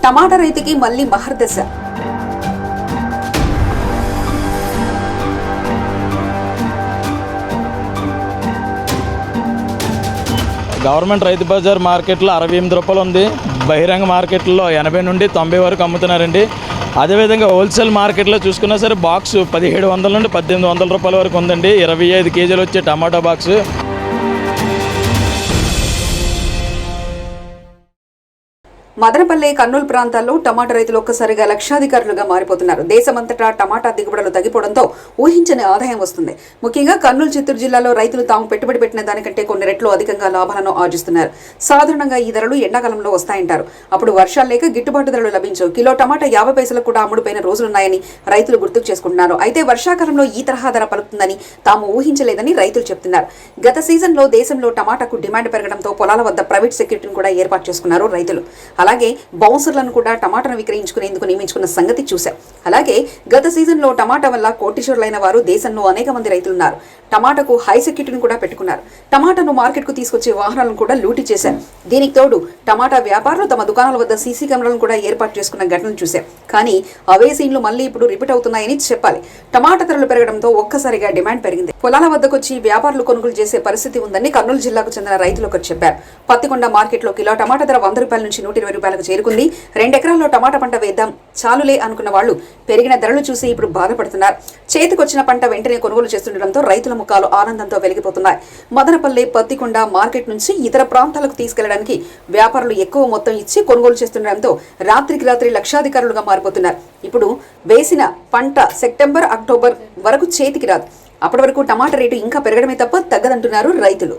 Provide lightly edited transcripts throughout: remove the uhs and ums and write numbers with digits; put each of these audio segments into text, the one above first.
టమాటా రైతుకి మళ్లీ మహర్దశ. గవర్నమెంట్ రైతు బజార్ మార్కెట్లో 68 రూపాయలు ఉంది. బహిరంగ మార్కెట్లో 80 నుండి 90 వరకు అమ్ముతున్నారండి. అదేవిధంగా హోల్సేల్ మార్కెట్లో చూసుకున్నా సరే బాక్స్ 1700 నుండి 1800 రూపాయల వరకు ఉందండి. 25 కేజీలు వచ్చే టమాటా బాక్స్. మదనపల్లె, కర్నూలు ప్రాంతాల్లో టమాటా రైతులు ఒక్కసారిగా లక్షాధికారులుగా మారిపోతున్నారు. దేశమంతటా టమాటా దిగుబడులు తగ్గిపోవడంతో ఊహించని ఆదాయం వస్తుంది. ముఖ్యంగా కర్నూలు, చిత్తూరు జిల్లాలో రైతులు తాము పెట్టుబడి పెట్టిన దానికంటే కొన్ని రెట్లు అధికంగా లాభాలను ఆర్జిస్తున్నారు. సాధారణంగా ఈ ధరలు ఎండాకాలంలో వస్తాయంటారు. అప్పుడు వర్షాలు లేక గిట్టుబాటు ధరలు లభించవు. కిలో టమాటా 50 పైసలకు కూడా అమ్ముడుపోయిన రోజులున్నాయని రైతులు గుర్తుకు చేసుకుంటున్నారు. అయితే వర్షాకాలంలో ఈ తరహా ధర పలుకుతుందని తాము ఊహించలేదని రైతులు చెప్తున్నారు. గత సీజన్లో దేశంలో టమాటాకు డిమాండ్ పెరగడంతో పొలాల వద్ద ప్రైవేట్ సెక్యూరిటీని కూడా ఏర్పాటు చేసుకున్నారు రైతులు. అలాగే బౌన్సర్లను కూడా టమాటాను విక్రయించుకునేందుకు నియమించుకున్న సంగతి చూశాం. అలాగే గత సీజన్లో టమాటా వల్ల కోటీశ్వరులైన వారు దేశంలో అనేక మంది రైతులున్నారు. టమాటాకు హై సెక్యూరిటీని కూడా పెట్టుకున్నారు. టమాటాను మార్కెట్కు తీసుకొచ్చే వాహనాలను కూడా లూటీ చేశారు. దీనికి తోడు టమాటా వ్యాపారులు తమ దుకాణాల వద్ద సీసీ కెమెరాలను కూడా ఏర్పాటు చేసుకున్న ఘటనలు చూశాం. కానీ అవే సీన్లు మళ్లీ ఇప్పుడు రిపీట్ అవుతున్నాయని చెప్పాలి. టమాటా ధరలు పెరగడంతో ఒక్కసారిగా డిమాండ్ పెరిగింది. పొలాల వద్దకొచ్చి వ్యాపారులు కొనుగోలు చేసే పరిస్థితి ఉందని కర్నూలు జిల్లాకు చెందిన రైతులు ఒకరు చెప్పారు. పత్తికొండ మార్కెట్లో కిలో టమాటా ధర 100 రూపాయల నుంచి 120 రూపాయలకు చేరుకుంది. 2 ఎకరాల్లో టమాటా పంట వేద్దాం చాలులే అనుకున్న వాళ్లు పెరిగిన ధరలు చూసి ఇప్పుడు బాధపడుతున్నారు. చేతికొచ్చిన పంట వెంటనే కొనుగోలు చేస్తుండటంతో రైతుల ముఖాలు ఆనందంతో వెలిగిపోతున్నాయి. మదనపల్లె, పత్తికొండ మార్కెట్ నుంచి ఇతర ప్రాంతాలకు తీసుకెళ్లడానికి వ్యాపారులు ఎక్కువ మొత్తం ఇచ్చి కొనుగోలు చేస్తుండటంతో రాత్రికి రాత్రి లక్షాధికారులుగా మారిపోతున్నారు. ఇప్పుడు వేసిన పంట సెప్టెంబర్, అక్టోబర్ వరకు చేతికి రాదు. అప్పటి వరకు టమాటా రేటు ఇంకా పెరగడమే తప్ప తగ్గదంటున్నారు రైతులు.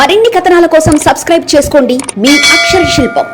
మరిన్ని కథనాల కోసం సబ్స్క్రైబ్ చేసుకోండి మీ అక్షర శిల్పం.